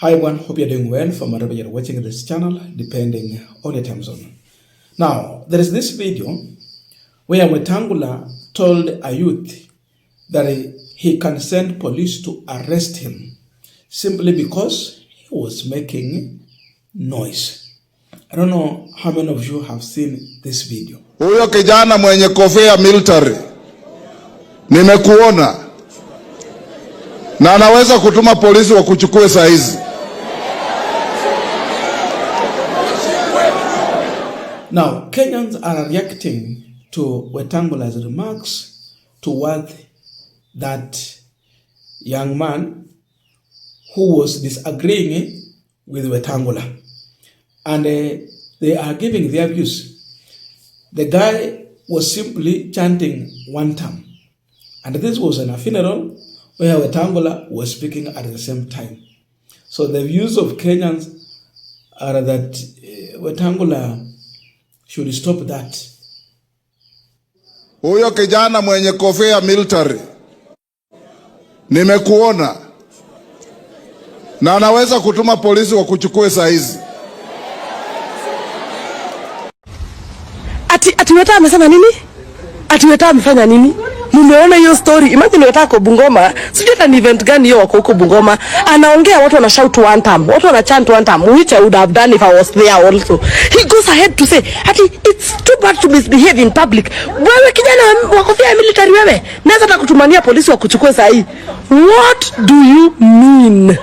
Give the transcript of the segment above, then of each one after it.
Hi everyone, hope you're doing well from wherever you're watching this channel, depending on your time zone. Now, there is this video where Wetangula told a youth that he can send police to arrest him simply because he was making noise. I don't know how many of you have seen this video. Huyo kijana mwenye kofia military, nimekuona na anaweza kutuma polisi wa kuchukue saa hizi. Now, Kenyans are reacting to Wetangula's remarks toward that young man who was disagreeing with Wetangula. And they are giving their views. The guy was simply chanting WANTAM. And this was in a funeral where Wetangula was speaking at the same time. So the views of Kenyans are that Wetangula should stop that. Huyo kijana mwenye kofia military, nimekuona na anaweza kutuma polisi wa kuchukue saa hizi. Ati Weta amesema nini? Ati Weta amefanya nini? Mumeona hiyo story? Imagine Weta kwa Bungoma, sijui hata ni event gani hiyo wako huko Bungoma. Anaongea watu wana shout WANTAM, watu wana chant WANTAM, which I would have done if I was there also. He goes ahead to say, ati it's too bad to misbehave in public. Wewe kijana wa kofia military wewe, naweza hata kutumania polisi wa kuchukua saa hii. What do you mean?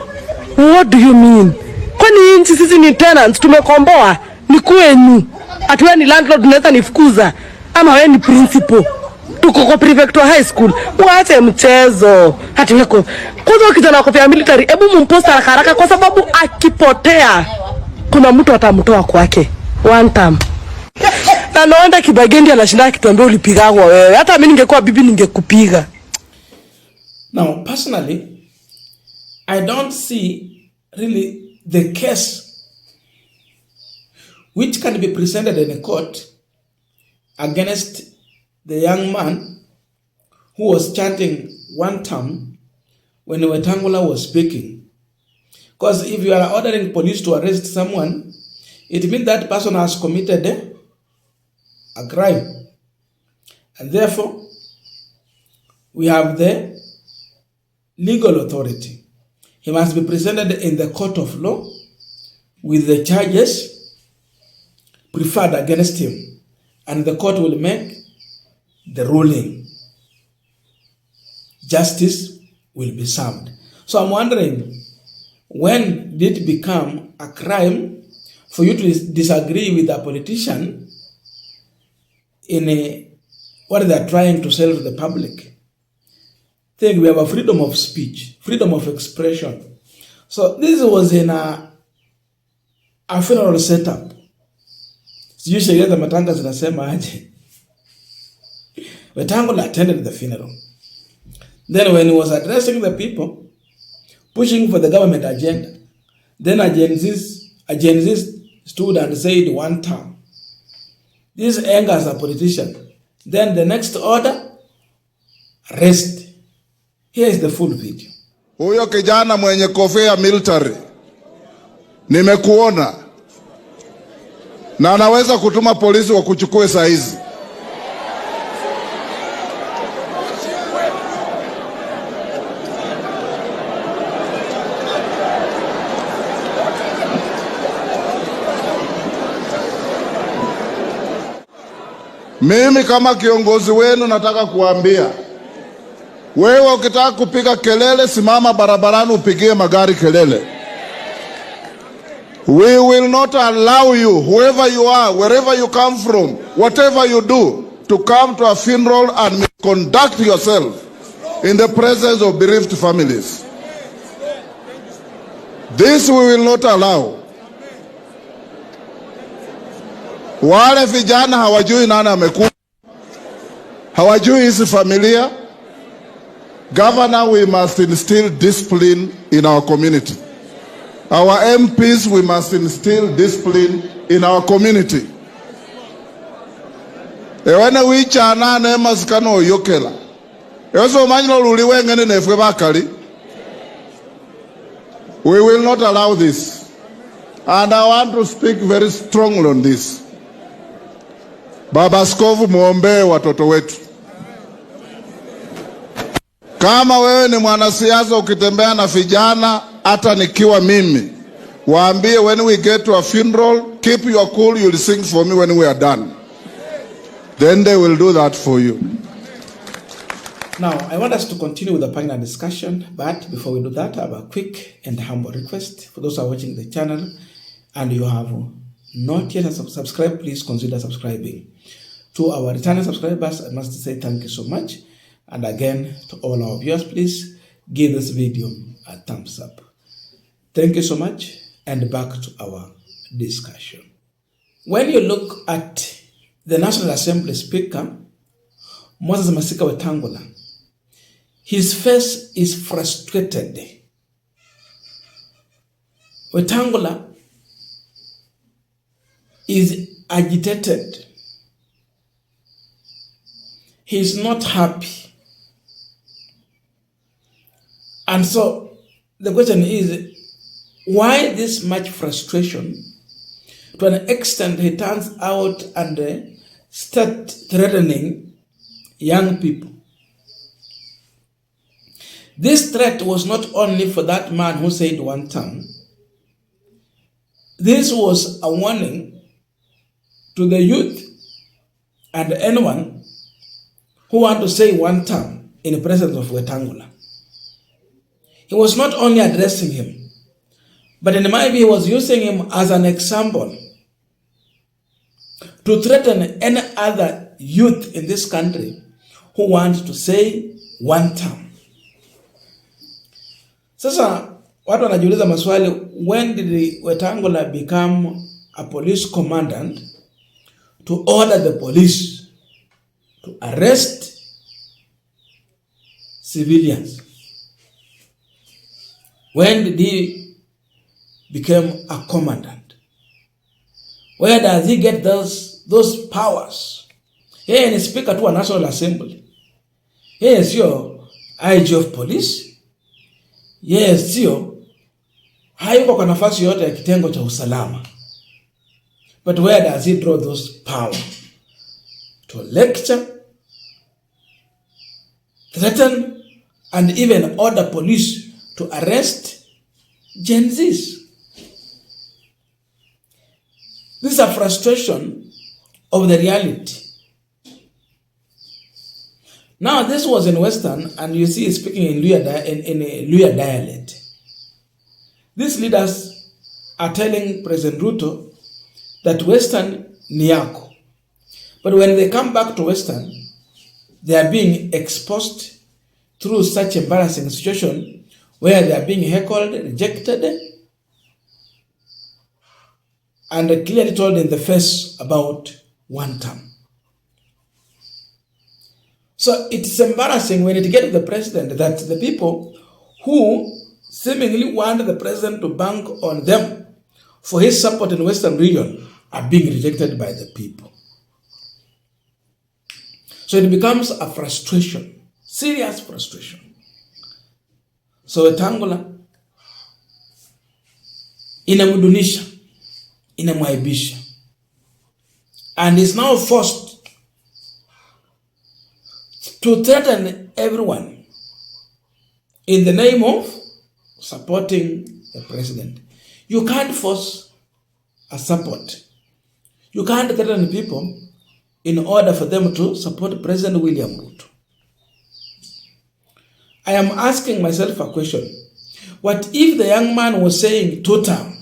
What do you mean? Kwani nchi sisi ni tenants, tumekomboa, ni kwenu. Ati wewe ni landlord unaweza nifukuza, ama wewe ni principal. Tuko kwa prefecture high school. Waache mchezo. Hati weko. Kwanza kijana wa kofia military, hebu mumposta haraka kwa sababu akipotea kuna mtu atamtoa kwake. WANTAM. Na naona Kibagendi anashinda kituambia ulipigwa wewe. Hata mimi ningekuwa bibi ningekupiga. Now, personally, I don't see really the case which can be presented in a court against the young man who was chanting WANTAM when Wetangula was speaking. Because if you are ordering police to arrest someone, it means that person has committed a crime. And therefore, we have the legal authority. He must be presented in the court of law with the charges preferred against him. And the court will make the ruling. Justice will be served. So I'm wondering, when did it become a crime for you to disagree with a politician in what they are trying to sell to the public? I think we have a freedom of speech, freedom of expression. So this was in a funeral setup. Sijui sheria za matanga zinasema aje. Wetangula attended the funeral. Then when he was addressing the people, pushing for the government agenda, then a Gen Z stood and said WANTAM. This angers a politician. Then the next order, arrest. Here is the full video. Huyo kijana mwenye kofia military, nimekuona na anaweza kutuma polisi wa kuchukue saa hizi. Mimi kama kiongozi wenu nataka kuambia, wewe ukitaka kupiga kelele, simama barabarani upigie magari kelele. We will not allow you, whoever you are, wherever you come from, whatever you do, to come to a funeral and conduct yourself in the presence of bereaved families. This we will not allow. Wale vijana hawajui nani amekufa, hawajui hizi familia. Governor, we must instill discipline in our community. Our MPs, we must instill discipline in our community. Ewana wicha anane masikano yokela. Ewaso manjilo luliwe ngene nefwe bakali. We will not allow this. And I want to speak very strongly on this. Baba Askofu, muombee watoto wetu. Kama wewe ni mwanasiasa ukitembea na vijana, hata nikiwa mimi, waambie when we get to a funeral, keep your cool, you'll sing for me when we are done. Then they will do that for you. Now, I want us to continue with the panel discussion, but before we do that, I have a quick and humble request. For those who are watching the channel and you have not yet subscribed, please consider subscribing. To our returning subscribers, I must say thank you so much. And again, to all our viewers, please give this video a thumbs up. Thank you so much, and back to our discussion. When you look at the National Assembly Speaker, Moses Masika Wetangula, his face is frustrated. Wetangula is agitated. He is not happy. And so the question is, why this much frustration? To an extent, he turns out and start threatening young people. This threat was not only for that man who said WANTAM. This was a warning to the youth and anyone who want to say WANTAM in the presence of Wetangula. He was not only addressing him, but in my view, he was using him as an example to threaten any other youth in this country who want to say WANTAM. Sasa watu wanajiuliza maswali, when did Wetangula become a police commandant to order the police to arrest civilians? When did he become a commandant? Where does he get those powers? Yeye ni speaker to a National Assembly. Yeye sio IG of police. Yeye sio hayuko kwa nafasi yote ya kitengo cha usalama. But where does he draw those power? To lecture, threaten, and even order police to arrest Gen Zs. This is a frustration of the reality. Now, this was in Western, and you see he's speaking in a Luya dialect. These leaders are telling President Ruto that Western ni yako. But when they come back to Western, they are being exposed through such embarrassing situation where they are being heckled, rejected, and clearly told in the face about WANTAM. So it's embarrassing when it gets to the president that the people who seemingly want the president to bank on them for his support in Western region are being rejected by the people. So it becomes a frustration, serious frustration. So Wetangula inamdunisha, inamwaibisha, and is now forced to threaten everyone in the name of supporting the president. You can't force a support. You can't threaten people in order for them to support President William Ruto. I am asking myself a question. What if the young man was saying two-term?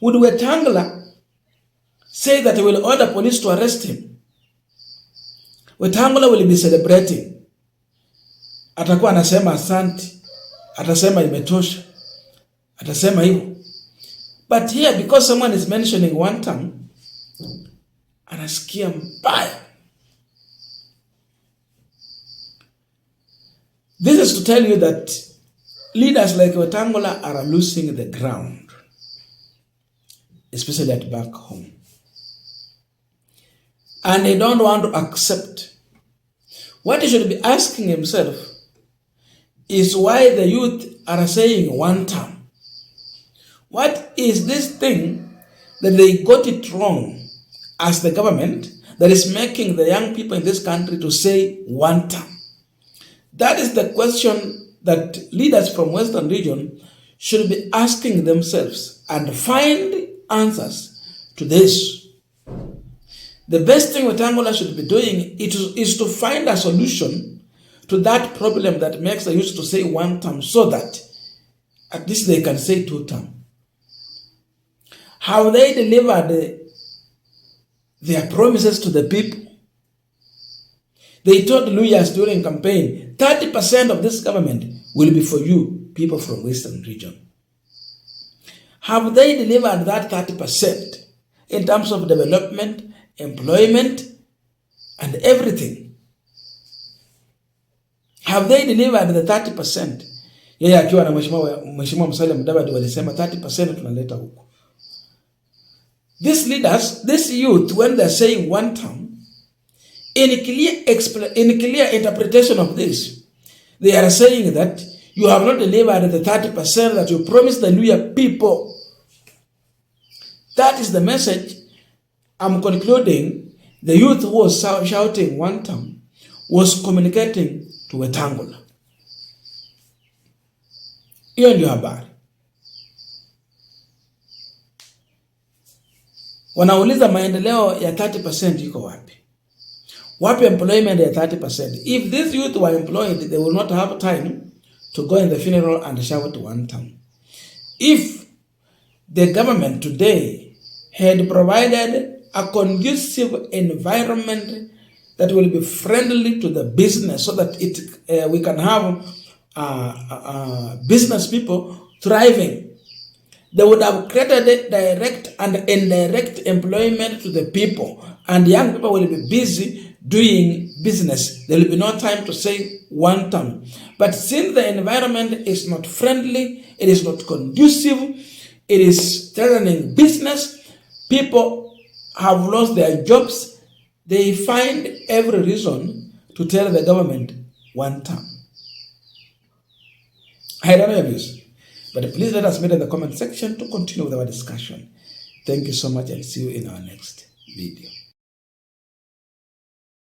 Would Wetangula say that he will order police to arrest him? Wetangula will be celebrating. Atakuwa anasema asante, atasema imetosha, atasema hivyo. But here, because someone is mentioning WANTAM, anasikia mbaya. This is to tell you that leaders like Wetangula are losing the ground, especially at back home. And they don't want to accept. What he should be asking himself is why the youth are saying WANTAM. What is this thing that they got it wrong as the government that is making the young people in this country to say WANTAM? That is the question that leaders from Western region should be asking themselves and find answers to this. The best thing Wetangula should be doing is to find a solution to that problem that makes the youth to say one term, so that at least they can say two term. Have they delivered their promises to the people? They told lawyers during campaign, 30% of this government will be for you, people from Western region. Have they delivered that 30% in terms of development, employment, and everything? Have they delivered the 30%? Yeye akiwa na mheshimiwa Musalia Mudavadi walisema 30% tunaleta huko. These leaders, this youth, when they're saying one term, in clear interpretation of this, they are saying that you have not delivered the 30% that you promised the Luya people. That is the message. I'm concluding. The youth who was shouting one term was communicating to Wetangula. Hiyo ndio habari. Wanauliza maendeleo ya 30% iko wapi? Wapi employment ya 30%? If these youth were employed, they will not have time to go in the funeral and shout one term. If the government today had provided a conducive environment that will be friendly to the business, so that we can have business people thriving, they would have created direct and indirect employment to the people, and young people will be busy doing business. There will be no time to say one term. But since the environment is not friendly, it is not conducive, it is threatening business, people have lost their jobs, they find every reason to tell the government one term. I don't know your views, but please let us meet in the comment section to continue with our discussion. Thank you so much, and see you in our next video.